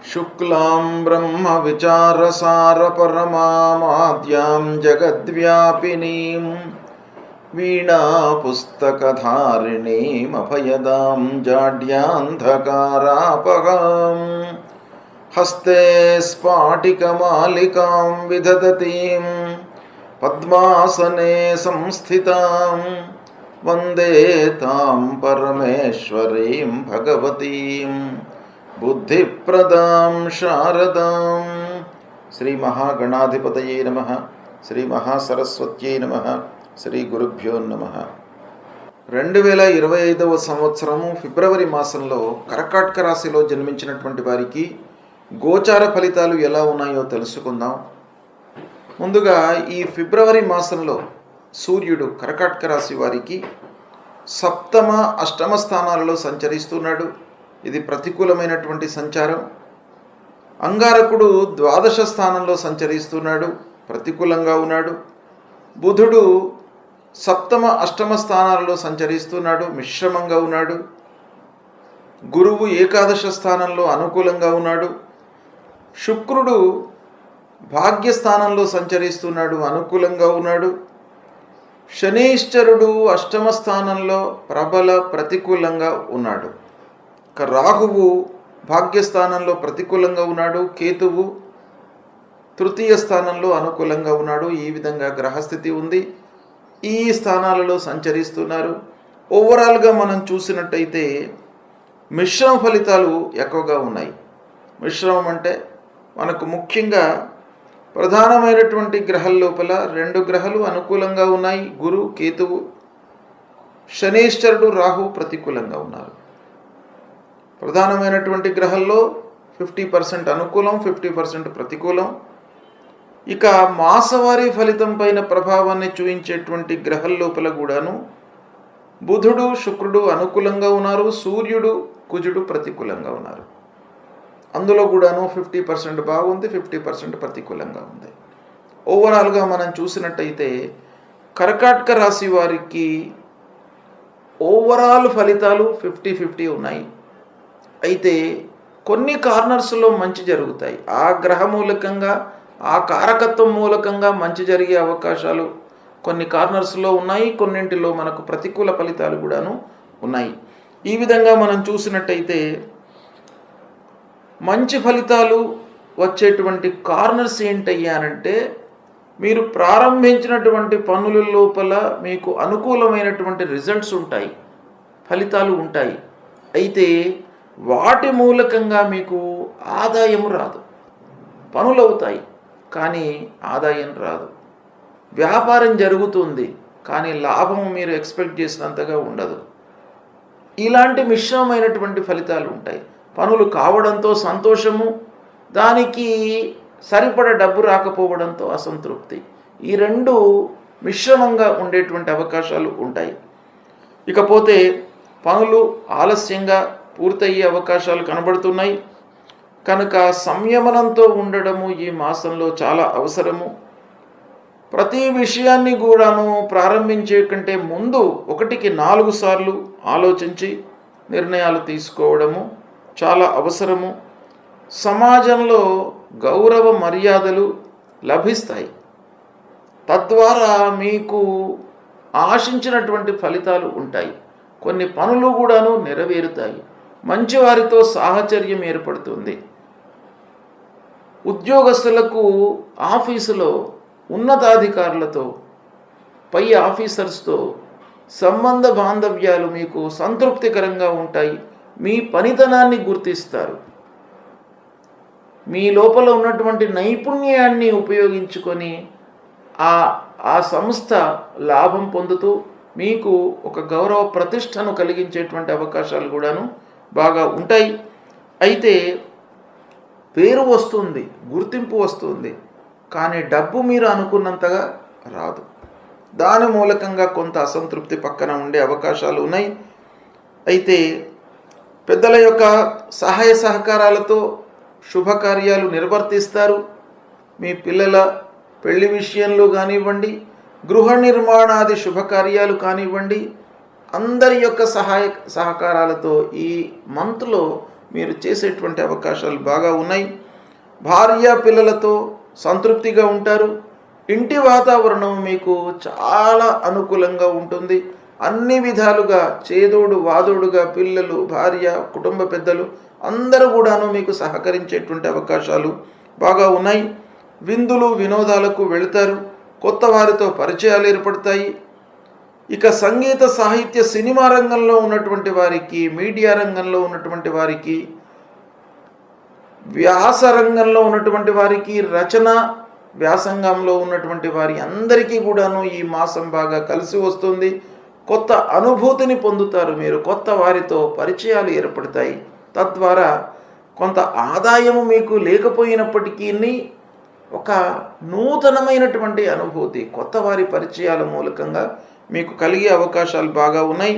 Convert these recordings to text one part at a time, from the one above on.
शुक्लां ब्रह्मविचारसारपरमामाद्यां जगद्व्यापिनीं वीणापुस्तकधारिणीमभयदां जाड्यान्धकारापहां हस्ते स्फाटिकमालिकां विदधतीं पद्मासने संस्थितां वन्दे तां परमेश्वरीं भगवतीं बुद्धिप्रदां शारदां। श्री महागणाधिपतये नमः। श्री महासरस्वत्यै नमः। శ్రీ గురుభ్యో నమః. 2025వ సంవత్సరము ఫిబ్రవరి మాసంలో కర్కాటక రాశిలో జన్మించినటువంటి వారికి గోచార ఫలితాలు ఎలా ఉన్నాయో తెలుసుకుందాం. ముందుగా ఈ ఫిబ్రవరి మాసంలో సూర్యుడు కర్కాటక రాశి వారికి సప్తమ అష్టమ స్థానాలలో సంచరిస్తున్నాడు. ఇది ప్రతికూలమైనటువంటి సంచారం. అంగారకుడు ద్వాదశ స్థానంలో సంచరిస్తున్నాడు, ప్రతికూలంగా ఉన్నాడు. బుధుడు సప్తమ అష్టమ స్థానాలలో సంచరిస్తున్నాడు, మిశ్రమంగా ఉన్నాడు. గురువు ఏకాదశ స్థానంలో అనుకూలంగా ఉన్నాడు. శుక్రుడు భాగ్యస్థానంలో సంచరిస్తున్నాడు, అనుకూలంగా ఉన్నాడు. శనీశ్వరుడు అష్టమ స్థానంలో ప్రబల ప్రతికూలంగా ఉన్నాడు. రాహువు భాగ్యస్థానంలో ప్రతికూలంగా ఉన్నాడు. కేతువు తృతీయ స్థానంలో అనుకూలంగా ఉన్నాడు. ఈ విధంగా గ్రహస్థితి ఉంది. ఈ స్థానాలలో సంచరిస్తున్నారు. ఓవరాల్గా మనం చూసినట్టయితే మిశ్రమ ఫలితాలు ఎక్కువగా ఉన్నాయి. మిశ్రమం అంటే మనకు ముఖ్యంగా ప్రధానమైనటువంటి గ్రహాల లోపల 2 గ్రహాలు అనుకూలంగా ఉన్నాయి. గురు కేతువు. శనీశ్వరుడు రాహు ప్రతికూలంగా ఉన్నారు. ప్రధానమైనటువంటి గ్రహాల్లో 50% అనుకూలం, 50% ప్రతికూలం. ఇక మాసవారీ ఫలితం పైన ప్రభావాన్ని చూపించేటువంటి గ్రహాల లోపల కూడాను బుధుడు శుక్రుడు అనుకూలంగా ఉన్నారు. సూర్యుడు కుజుడు ప్రతికూలంగా ఉన్నారు. అందులో కూడాను 50% బాగుంది, 50% ప్రతికూలంగా ఉంది. ఓవరాల్గా మనం చూసినట్టయితే కర్కాటక రాశి వారికి ఓవరాల్ ఫలితాలు 50-50 ఉన్నాయి. అయితే కొన్ని కార్నర్స్లో మంచి జరుగుతాయి. ఆ గ్రహ మూలకంగా, ఆ కారకత్వం మూలకంగా మంచి జరిగే అవకాశాలు కొన్ని కార్నర్స్లో ఉన్నాయి. కొన్నింటిలో మనకు ప్రతికూల ఫలితాలు కూడాను ఉన్నాయి. ఈ విధంగా మనం చూసినట్టయితే మంచి ఫలితాలు వచ్చేటువంటి కార్నర్స్ ఏంటయ్యానంటే, మీరు ప్రారంభించినటువంటి పనుల లోపల మీకు అనుకూలమైనటువంటి రిజల్ట్స్ ఉంటాయి, ఫలితాలు ఉంటాయి. అయితే వాటి మూలకంగా మీకు ఆదాయం రాదు. పనులు అవుతాయి కానీ ఆదాయం రాదు. వ్యాపారం జరుగుతుంది కానీ లాభం మీరు ఎక్స్పెక్ట్ చేసినంతగా ఉండదు. ఇలాంటి మిశ్రమమైనటువంటి ఫలితాలు ఉంటాయి. పనులు కావడంతో సంతోషము, దానికి సరిపడ డబ్బు రాకపోవడంతో అసంతృప్తి. ఈ 2 మిశ్రమంగా ఉండేటువంటి అవకాశాలు ఉంటాయి. ఇకపోతే పనులు ఆలస్యంగా పూర్తయ్యే అవకాశాలు కనబడుతున్నాయి. కనుక సంయమనంతో ఉండడము ఈ మాసంలో చాలా అవసరము. ప్రతి విషయాన్ని కూడాను ప్రారంభించే కంటే ముందు 1కి 4 సార్లు ఆలోచించి నిర్ణయాలు తీసుకోవడము చాలా అవసరము. సమాజంలో గౌరవ మర్యాదలు లభిస్తాయి. తద్వారా మీకు ఆశించినటువంటి ఫలితాలు ఉంటాయి. కొన్ని పనులు కూడాను నెరవేరుతాయి. మంచివారితో సాహచర్యం ఏర్పడుతుంది. ఉద్యోగస్తులకు ఆఫీసులో ఉన్నతాధికారులతో, పై ఆఫీసర్స్తో సంబంధ బాంధవ్యాలు మీకు సంతృప్తికరంగా ఉంటాయి. మీ పనితనాన్ని గుర్తిస్తారు. మీ లోపల ఉన్నటువంటి నైపుణ్యాన్ని ఉపయోగించుకొని ఆ సంస్థ లాభం పొందుతూ మీకు ఒక గౌరవ ప్రతిష్టను కలిగించేటువంటి అవకాశాలు కూడాను బాగా ఉంటాయి. అయితే పేరు వస్తుంది, గుర్తింపు వస్తుంది, కానీ డబ్బు మీరు అనుకున్నంతగా రాదు. దాని మూలకంగా కొంత అసంతృప్తి పక్కన ఉండే అవకాశాలు ఉన్నాయి. అయితే పెద్దల యొక్క సహాయ సహకారాలతో శుభకార్యాలు నిర్వర్తిస్తారు. మీ పిల్లల పెళ్లి విషయంలో కానివ్వండి, గృహ నిర్మాణాది శుభకార్యాలు కానివ్వండి, అందరి యొక్క సహాయ సహకారాలతో ఈ మంత్లో మీరు చేసేటువంటి అవకాశాలు బాగా ఉన్నాయి. భార్య పిల్లలతో సంతృప్తిగా ఉంటారు. ఇంటి వాతావరణం మీకు చాలా అనుకూలంగా ఉంటుంది. అన్ని విధాలుగా చేదోడు వాదోడుగా పిల్లలు, భార్య, కుటుంబ పెద్దలు అందరూ కూడాను మీకు సహకరించేటువంటి అవకాశాలు బాగా ఉన్నాయి. విందులు వినోదాలకు వెళతారు. కొత్త వారితో పరిచయాలు ఏర్పడతాయి. ఇక సంగీత సాహిత్య సినిమా రంగంలో ఉన్నటువంటి వారికి, మీడియా రంగంలో ఉన్నటువంటి వారికి, వ్యాస రంగంలో ఉన్నటువంటి వారికి, రచన వ్యాసంగంలో ఉన్నటువంటి వారి అందరికీ కూడాను ఈ మాసం బాగా కలిసి వస్తుంది. కొత్త అనుభూతిని పొందుతారు. మీరు కొత్త వారితో పరిచయాలు ఏర్పడతాయి. తద్వారా కొంత ఆదాయము మీకు లేకపోయినప్పటికీ ఒక నూతనమైనటువంటి అనుభూతి కొత్త వారి పరిచయాల మూలకంగా మీకు కలిగే అవకాశాలు బాగా ఉన్నాయి.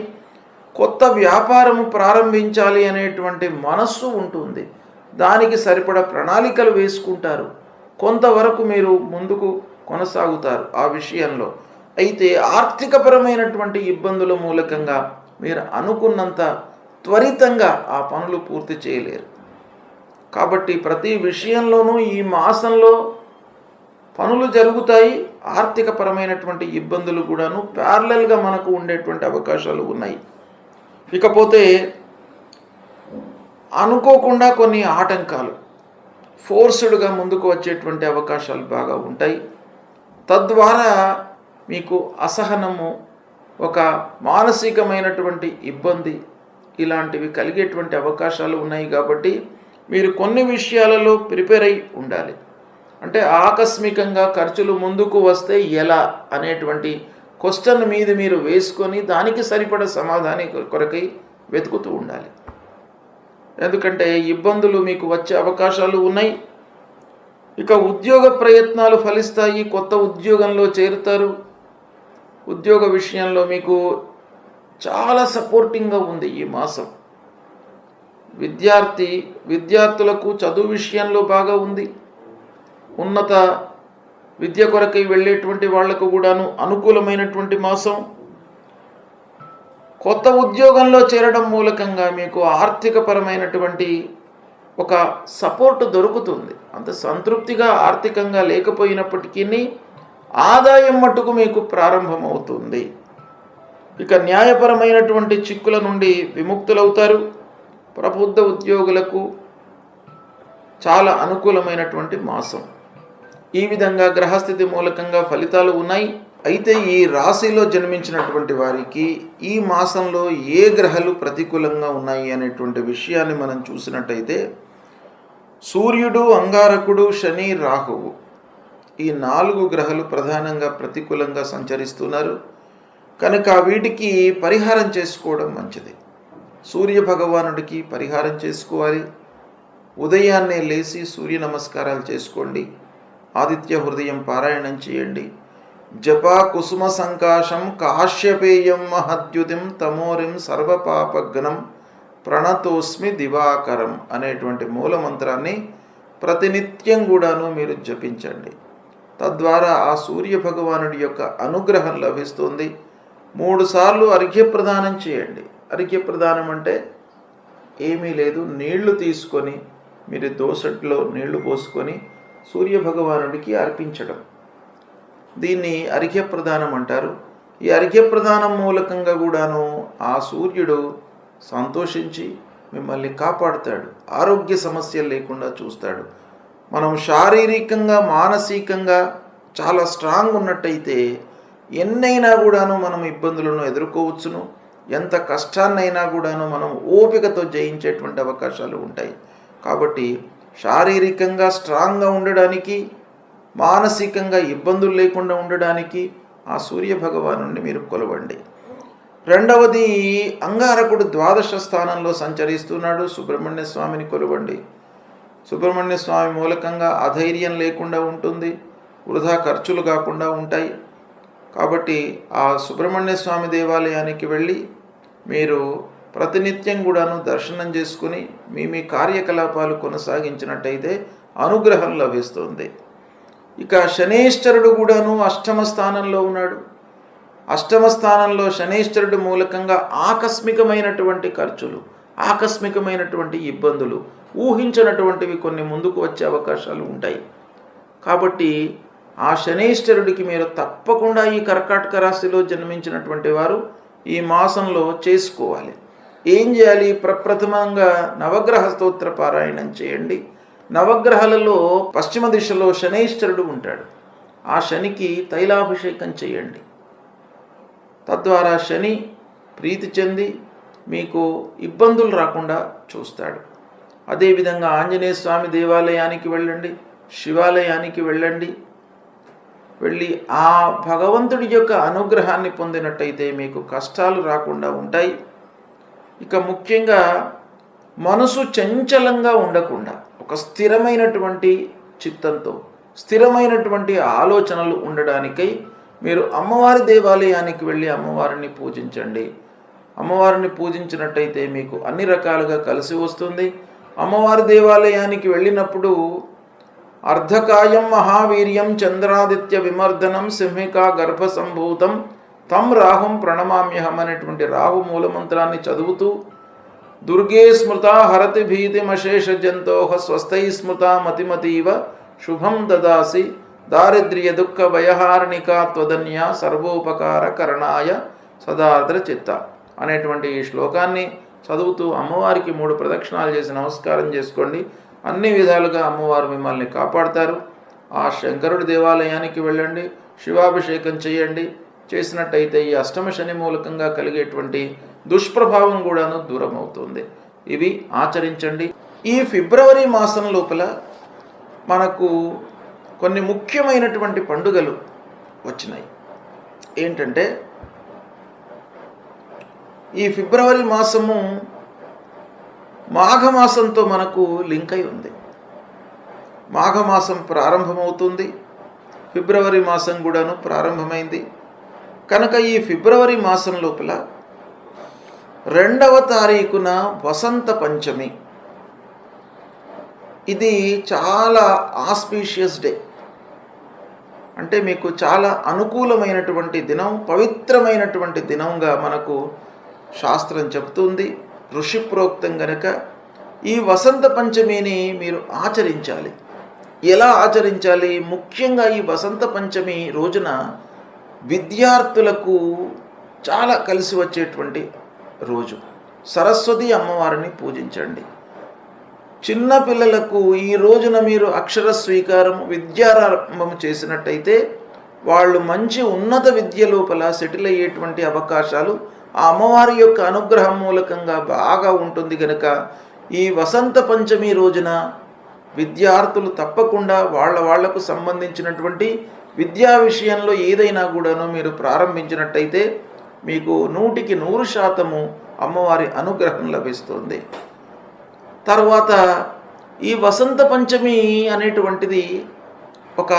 కొత్త వ్యాపారము ప్రారంభించాలి అనేటువంటి మనస్సు ఉంటుంది. దానికి సరిపడ ప్రణాళికలు వేసుకుంటారు. కొంతవరకు మీరు ముందుకు కొనసాగుతారు ఆ విషయంలో. అయితే ఆర్థికపరమైనటువంటి ఇబ్బందుల మూలకంగా మీరు అనుకున్నంత త్వరితంగా ఆ పనులు పూర్తి చేయలేరు. కాబట్టి ప్రతి విషయంలోనూ ఈ మాసంలో పనులు జరుగుతాయి. ఆర్థికపరమైనటువంటి ఇబ్బందులు కూడాను ప్యారలల్గా మనకు ఉండేటువంటి అవకాశాలు ఉన్నాయి. ఇకపోతే అనుకోకుండా కొన్ని ఆటంకాలు ఫోర్స్డ్గా ముందుకు వచ్చేటువంటి అవకాశాలు బాగా ఉంటాయి. తద్వారా మీకు అసహనము, ఒక మానసికమైనటువంటి ఇబ్బంది ఇలాంటివి కలిగేటువంటి అవకాశాలు ఉన్నాయి. కాబట్టి మీరు కొన్ని విషయాలలో ప్రిపేర్ అయి ఉండాలి. అంటే ఆకస్మికంగా ఖర్చులు ముందుకు వస్తే ఎలా అనేటువంటి క్వశ్చన్ మీద మీరు వేసుకొని దానికి సరిపడ సమాధానం కొరకై వెతుకుతూ ఉండాలి. ఎందుకంటే ఇబ్బందులు మీకు వచ్చే అవకాశాలు ఉన్నాయి. ఇక ఉద్యోగ ప్రయత్నాలు ఫలిస్తాయి. కొత్త ఉద్యోగంలో చేరుతారు. ఉద్యోగ విషయంలో మీకు చాలా సపోర్టింగ్గా ఉంది ఈ మాసం. విద్యార్థులకు చదువు విషయంలో బాగా ఉంది. ఉన్నత విద్య కొరకై వెళ్ళేటువంటి వాళ్లకు కూడాను అనుకూలమైనటువంటి మాసం. కొత్త ఉద్యోగంలో చేరడం మూలకంగా మీకు ఆర్థికపరమైనటువంటి ఒక సపోర్ట్ దొరుకుతుంది. అంత సంతృప్తిగా ఆర్థికంగా లేకపోయినప్పటికీ ఆదాయం మట్టుకు మీకు ప్రారంభమవుతుంది. ఇక న్యాయపరమైనటువంటి చిక్కుల నుండి విముక్తులవుతారు. ప్రభుత్వ ఉద్యోగులకు చాలా అనుకూలమైనటువంటి మాసం. ఈ విధంగా గ్రహస్థితి మూలకంగా ఫలితాలు ఉన్నాయి. అయితే ఈ రాశిలో జన్మించినటువంటి వారికి ఈ మాసంలో ఏ గ్రహాలు ప్రతికూలంగా ఉన్నాయి అనేటువంటి విషయాన్ని మనం చూసినట్టయితే సూర్యుడు, అంగారకుడు, శని, రాహువు ఈ 4 గ్రహాలు ప్రధానంగా ప్రతికూలంగా సంచరిస్తున్నారు. కనుక వీటికి పరిహారం చేసుకోవడం మంచిది. సూర్య భగవానుడికి పరిహారం చేసుకోవాలి. ఉదయాన్నే లేచి సూర్య నమస్కారాలు చేసుకోండి. ఆదిత్య హృదయం పారాయణం చేయండి. జపా కుసుమ సంకాశం కాశ్యపేయం మహద్యుతిం తమోరిం సర్వపాపఘ్నం ప్రణతోస్మి దివాకరం అనేటువంటి మూలమంత్రాన్ని ప్రతినిత్యం కూడాను మీరు జపించండి. తద్వారా ఆ సూర్య భగవానుడి యొక్క అనుగ్రహం లభిస్తుంది. 3 సార్లు అర్ఘ్యప్రదానం చేయండి. అర్ఘ్యప్రదానం అంటే ఏమీ లేదు, నీళ్లు తీసుకొని మీరు దోసట్లో నీళ్లు పోసుకొని సూర్య భగవానుడికి అర్పించడం, దీన్ని అర్ఘ్యప్రదానం అంటారు. ఈ అర్ఘ్యప్రదానం మూలకంగా కూడాను ఆ సూర్యుడు సంతోషించి మిమ్మల్ని కాపాడుతాడు. ఆరోగ్య సమస్యలు లేకుండా చూస్తాడు. మనం శారీరకంగా మానసికంగా చాలా స్ట్రాంగ్ ఉన్నట్టయితే ఎన్నైనా కూడాను మనం ఇబ్బందులను ఎదుర్కోవచ్చును. ఎంత కష్టాన్నైనా కూడాను మనం ఓపికతో జయించేటువంటి అవకాశాలు ఉంటాయి. కాబట్టి శారీరకంగా స్ట్రాంగ్గా ఉండడానికి, మానసికంగా ఇబ్బందులు లేకుండా ఉండడానికి ఆ సూర్య భగవానుడిని మీరు కొలవండి. రెండవది, అంగారకుడు ద్వాదశ స్థానంలో సంచరిస్తున్నాడు. సుబ్రహ్మణ్య స్వామిని కొలవండి. సుబ్రహ్మణ్య స్వామి మూలకంగా అధైర్యం లేకుండా ఉంటుంది, వృధా ఖర్చులు కాకుండా ఉంటాయి. కాబట్టి ఆ సుబ్రహ్మణ్య స్వామి దేవాలయానికి వెళ్ళి మీరు ప్రతినిత్యం కూడాను దర్శనం చేసుకుని మీ కార్యకలాపాలు కొనసాగించినట్టయితే అనుగ్రహం లభిస్తుంది. ఇక శనేశ్వరుడు కూడాను అష్టమ స్థానంలో ఉన్నాడు. అష్టమ స్థానంలో శనేశ్వరుడు మూలకంగా ఆకస్మికమైనటువంటి ఖర్చులు, ఆకస్మికమైనటువంటి ఇబ్బందులు, ఊహించినటువంటివి కొన్ని ముందుకు వచ్చే అవకాశాలు ఉంటాయి. కాబట్టి ఆ శనైశ్వరుడికి మీరు తప్పకుండా ఈ కర్కాటక రాశిలో జన్మించినటువంటి వారు ఈ మాసంలో చేసుకోవాలి. ఏం చేయాలి? ప్రప్రథమంగా నవగ్రహ స్తోత్ర పారాయణం చేయండి. నవగ్రహాలలో పశ్చిమ దిశలో శనైశ్వరుడు ఉంటాడు. ఆ శనికి తైలాభిషేకం చేయండి. తద్వారా శని ప్రీతి చెంది మీకు ఇబ్బందులు రాకుండా చూస్తాడు. అదేవిధంగా ఆంజనేయ స్వామి దేవాలయానికి వెళ్ళండి, శివాలయానికి వెళ్ళండి. వెళ్ళి ఆ భగవంతుడి యొక్క అనుగ్రహాన్ని పొందినట్టయితే మీకు కష్టాలు రాకుండా ఉంటాయి. ఇక ముఖ్యంగా మనసు చంచలంగా ఉండకుండా ఒక స్థిరమైనటువంటి చిత్తంతో, స్థిరమైనటువంటి ఆలోచనలు ఉండడానికై మీరు అమ్మవారి దేవాలయానికి వెళ్ళి అమ్మవారిని పూజించండి. అమ్మవారిని పూజించినట్టయితే మీకు అన్ని రకాలుగా కలిసి వస్తుంది. అమ్మవారి దేవాలయానికి వెళ్ళినప్పుడు అర్ధకాయం మహావీర్యం చంద్రాదిత్య విమర్దనం సింహికా గర్భ సంభూతం తం రాహుం ప్రణమామ్యహం అనేటువంటి రాహు మూలమంత్రాన్ని చదువుతూ దుర్గే స్మృత హరతి భీతిమశేష జంతోహ స్వస్థై స్మృత మతిమతీవ శుభం దదాసి దారిద్ర్య దుఃఖ భయహారణికా త్వదన్య సర్వోపకార కరణాయ సదార్ద్ర చిత్త అనేటువంటి ఈ శ్లోకాన్ని చదువుతూ అమ్మవారికి 3 ప్రదక్షిణాలు చేసి నమస్కారం చేసుకోండి. అన్ని విధాలుగా అమ్మవారు మిమ్మల్ని కాపాడతారు. ఆ శంకరుడి దేవాలయానికి వెళ్ళండి, శివాభిషేకం చేయండి. చేసినట్టయితే ఈ అష్టమ శని మూలకంగా కలిగేటువంటి దుష్ప్రభావం కూడాను దూరం అవుతుంది. ఇవి ఆచరించండి. ఈ ఫిబ్రవరి మాసం లోపల మనకు కొన్ని ముఖ్యమైనటువంటి పండుగలు వచ్చినాయి. ఏంటంటే ఈ ఫిబ్రవరి మాసము మాఘమాసంతో మనకు లింక్ అయి ఉంది. మాఘమాసం ప్రారంభమవుతుంది, ఫిబ్రవరి మాసం కూడాను ప్రారంభమైంది. కనుక ఈ ఫిబ్రవరి మాసం లోపల 2వ తారీఖున వసంత పంచమి. ఇది చాలా ఆస్పీషియస్ డే, అంటే మీకు చాలా అనుకూలమైనటువంటి దినం, పవిత్రమైనటువంటి దినంగా మనకు శాస్త్రం చెబుతుంది, ఋషి ప్రోక్తం గనక ఈ వసంత పంచమిని మీరు ఆచరించాలి. ఎలా ఆచరించాలి? ముఖ్యంగా ఈ వసంత పంచమి రోజున విద్యార్థులకు చాలా కలిసి వచ్చేటువంటి రోజు. సరస్వతి అమ్మవారిని పూజించండి. చిన్న పిల్లలకు ఈ రోజున మీరు అక్షర స్వీకారం, విద్యారంభం చేసినట్టయితే వాళ్ళు మంచి ఉన్నత విద్య లోపల సెటిల్ అయ్యేటువంటి అవకాశాలు ఆ అమ్మవారి యొక్క అనుగ్రహం మూలకంగా బాగా ఉంటుంది. కనుక ఈ వసంత పంచమి రోజున విద్యార్థులు తప్పకుండా వాళ్లకు సంబంధించినటువంటి విద్యా విషయంలో ఏదైనా కూడాను మీరు ప్రారంభించినట్టయితే మీకు 100% అమ్మవారి అనుగ్రహం లభిస్తుంది. తర్వాత ఈ వసంత పంచమి అనేటువంటిది ఒక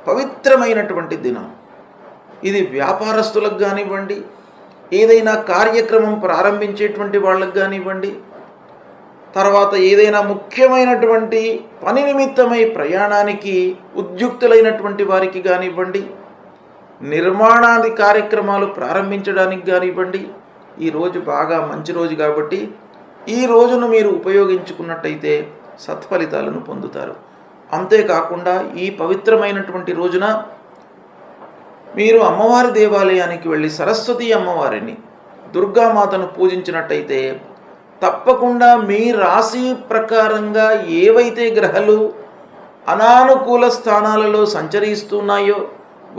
పవిత్రమైనటువంటి దినం. ఇది వ్యాపారస్తులకు కానివ్వండి, ఏదైనా కార్యక్రమం ప్రారంభించేటువంటి వాళ్ళకు కానివ్వండి, తర్వాత ఏదైనా ముఖ్యమైనటువంటి పని నిమిత్తమై ప్రయాణానికి ఉద్యుక్తులైనటువంటి వారికి కానివ్వండి, నిర్మాణాది కార్యక్రమాలు ప్రారంభించడానికి కానివ్వండి, ఈ రోజు బాగా మంచి రోజు. కాబట్టి ఈ రోజును మీరు ఉపయోగించుకున్నట్టయితే సత్ఫలితాలను పొందుతారు. అంతేకాకుండా ఈ పవిత్రమైనటువంటి రోజున మీరు అమ్మవారి దేవాలయానికి వెళ్ళి సరస్వతి అమ్మవారిని, దుర్గామాతను పూజించినట్టయితే తప్పకుండా మీ రాశి ప్రకారంగా ఏవైతే గ్రహాలు అనానుకూల స్థానాలలో సంచరిస్తున్నాయో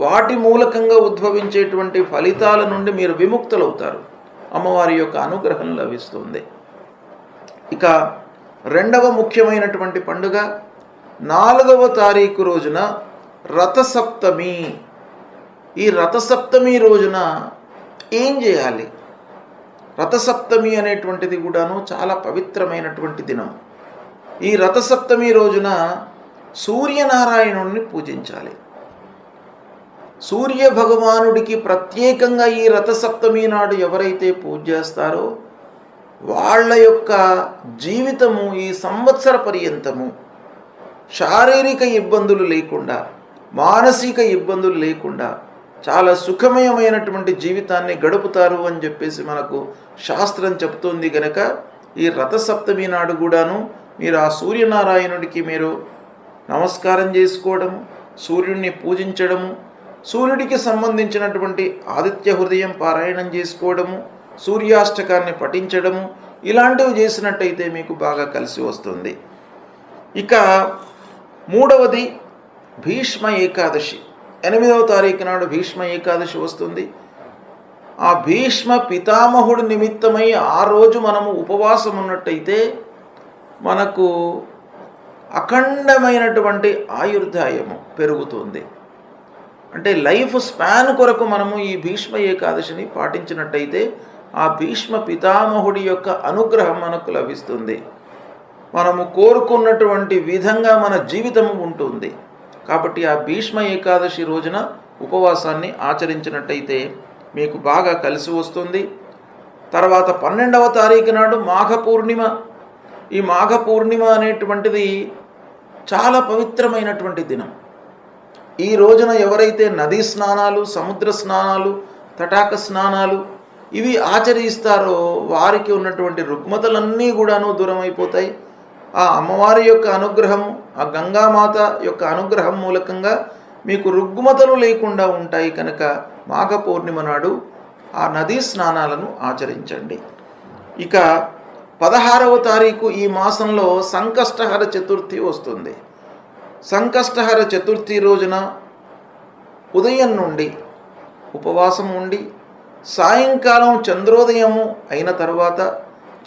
వాటి మూలకంగా ఉద్భవించేటువంటి ఫలితాల నుండి మీరు విముక్తులవుతారు. అమ్మవారి యొక్క అనుగ్రహం లభిస్తుంది. ఇక 2వ ముఖ్యమైనటువంటి పండుగ 4వ తారీఖు రోజున రథసప్తమి. ఈ రథసప్తమి రోజున ఏం చేయాలి? రథసప్తమి అనేటువంటిది కూడాను చాలా పవిత్రమైనటువంటి దినం. ఈ రథసప్తమి రోజున సూర్యనారాయణుడిని పూజించాలి. సూర్య భగవానుడికి ప్రత్యేకంగా ఈ రథసప్తమి నాడు ఎవరైతే పూజ చేస్తారో వాళ్ళ యొక్క జీవితము ఈ సంవత్సర పర్యంతము శారీరక ఇబ్బందులు లేకుండా, మానసిక ఇబ్బందులు లేకుండా చాలా సుఖమయమైనటువంటి జీవితాన్ని గడుపుతారు అని చెప్పేసి మనకు శాస్త్రం చెప్తుంది. గనక ఈ రథసప్తమి నాడు కూడాను మీరు ఆ సూర్యనారాయణుడికి మీరు నమస్కారం చేసుకోవడము, సూర్యుడిని పూజించడము, సూర్యుడికి సంబంధించినటువంటి ఆదిత్య హృదయం పారాయణం చేసుకోవడము, సూర్యాష్టకాన్ని పఠించడము, ఇలాంటివి చేసినట్టయితే మీకు బాగా కలిసి వస్తుంది. ఇక మూడవది భీష్మ ఏకాదశి. 8వ తారీఖు నాడు భీష్మ ఏకాదశి వస్తుంది. ఆ భీష్మ పితామహుడు నిమిత్తమై ఆ రోజు మనము ఉపవాసం ఉన్నట్టయితే మనకు అఖండమైనటువంటి ఆయుర్దాయము పెరుగుతుంది. అంటే లైఫ్ స్పాన్ కొరకు మనము ఈ భీష్మ ఏకాదశిని పాటించినట్టయితే ఆ భీష్మ పితామహుడి యొక్క అనుగ్రహం మనకు లభిస్తుంది. మనము కోరుకున్నటువంటి విధంగా మన జీవితము ఉంటుంది. కాబట్టి ఆ భీష్మ ఏకాదశి రోజున ఉపవాసాన్ని ఆచరించినట్టయితే మీకు బాగా కలిసి వస్తుంది. తర్వాత 12వ తారీఖు నాడు మాఘ పూర్ణిమ. ఈ మాఘ పూర్ణిమ అనేటువంటిది చాలా పవిత్రమైనటువంటి దినం. ఈ రోజున ఎవరైతే నదీ స్నానాలు, సముద్ర స్నానాలు, తటాక స్నానాలు ఇవి ఆచరిస్తారో వారికి ఉన్నటువంటి రుగ్మతలన్నీ కూడాను దూరం అయిపోతాయి. ఆ అమ్మవారి యొక్క అనుగ్రహము, ఆ గంగామాత యొక్క అనుగ్రహం మూలకంగా మీకు రుగ్మతలు లేకుండా ఉంటాయి. కనుక మాఘ పూర్ణిమ నాడు ఆ నదీ స్నానాలను ఆచరించండి. ఇక 16వ తారీఖు ఈ మాసంలో సంకష్టహర చతుర్థి వస్తుంది. సంకష్టహర చతుర్థి రోజున ఉదయం నుండి ఉపవాసం ఉండి సాయంకాలం చంద్రోదయము అయిన తర్వాత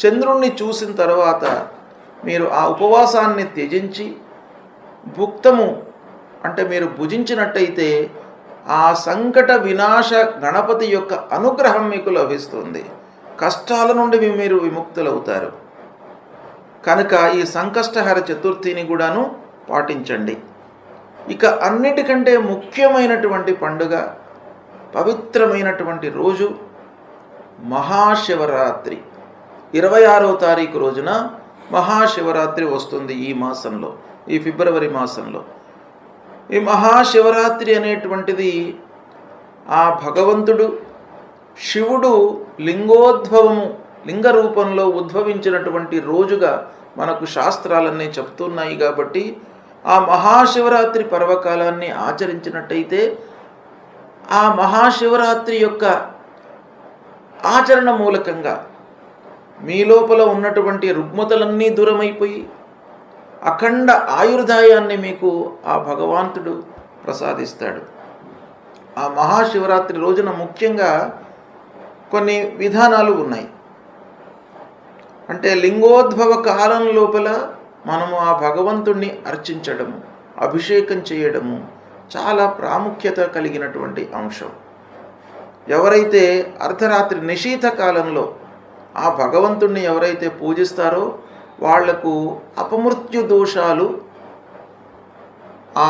చంద్రుణ్ణి చూసిన తర్వాత మీరు ఆ ఉపవాసాన్ని త్యజించి భుక్తము అంటే మీరు భుజించినట్టయితే ఆ సంకట వినాశ గణపతి యొక్క అనుగ్రహం మీకు లభిస్తుంది. కష్టాల నుండి మీరు విముక్తులవుతారు. కనుక ఈ సంకష్టహర చతుర్థిని కూడాను పాటించండి. ఇక అన్నిటికంటే ముఖ్యమైనటువంటి పండుగ, పవిత్రమైనటువంటి రోజు మహాశివరాత్రి. 26వ తారీఖు రోజున మహాశివరాత్రి వస్తుంది. ఈ మాసంలో, ఈ ఫిబ్రవరి మాసంలో ఈ మహాశివరాత్రి అనేటువంటిది ఆ భగవంతుడు శివుడు లింగ రూపంలో ఉద్భవించినటువంటి రోజుగా మనకు శాస్త్రాలన్నీ చెప్తున్నాయి. కాబట్టి ఆ మహాశివరాత్రి పర్వకాలాన్ని ఆచరించినట్టయితే ఆ మహాశివరాత్రి యొక్క ఆచరణ మూలకంగా మీ లోపల ఉన్నటువంటి రుగ్మతలన్నీ దూరమైపోయి అఖండ ఆయుర్దాయాన్ని మీకు ఆ భగవంతుడు ప్రసాదిస్తాడు. ఆ మహాశివరాత్రి రోజున ముఖ్యంగా కొన్ని విధానాలు ఉన్నాయి. అంటే లింగోద్భవ కాలం లోపల మనము ఆ భగవంతుణ్ణి అర్చించడము, అభిషేకం చేయడము చాలా ప్రాముఖ్యత కలిగినటువంటి అంశం. ఎవరైతే అర్ధరాత్రి నిశీథ కాలంలో ఆ భగవంతుణ్ణి ఎవరైతే పూజిస్తారో వాళ్లకు అపమృత్యు దోషాలు, ఆ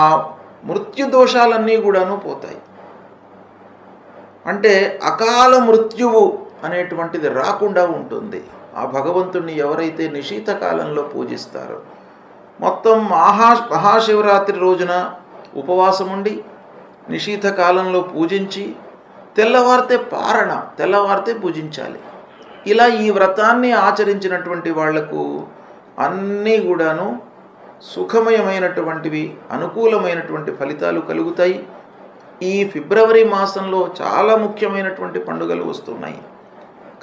మృత్యు దోషాలన్నీ కూడాను పోతాయి. అంటే అకాల మృత్యువు అనేటువంటిది రాకుండా ఉంటుంది ఆ భగవంతుణ్ణి ఎవరైతే నిశీథ కాలంలో పూజిస్తారో. మొత్తం మహాశివరాత్రి రోజున ఉపవాసం ఉండి నిశీథ కాలంలో పూజించి తెల్లవారితే పూజించాలి. ఇలా ఈ వ్రతాన్ని ఆచరించినటువంటి వాళ్లకు అన్నీ కూడాను సుఖమయమైనటువంటివి, అనుకూలమైనటువంటి ఫలితాలు కలుగుతాయి. ఈ ఫిబ్రవరి మాసంలో చాలా ముఖ్యమైనటువంటి పండుగలు వస్తున్నాయి.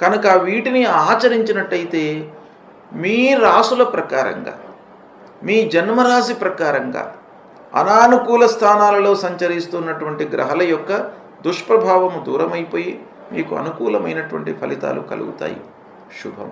కనుక వీటిని ఆచరించినట్టయితే మీ రాసుల ప్రకారంగా, మీ జన్మరాశి ప్రకారంగా అనానుకూల స్థానాలలో సంచరిస్తున్నటువంటి గ్రహాల యొక్క దుష్ప్రభావము దూరమైపోయి మీకు అనుకూలమైనటువంటి ఫలితాలు కలుగుతాయి. శుభం.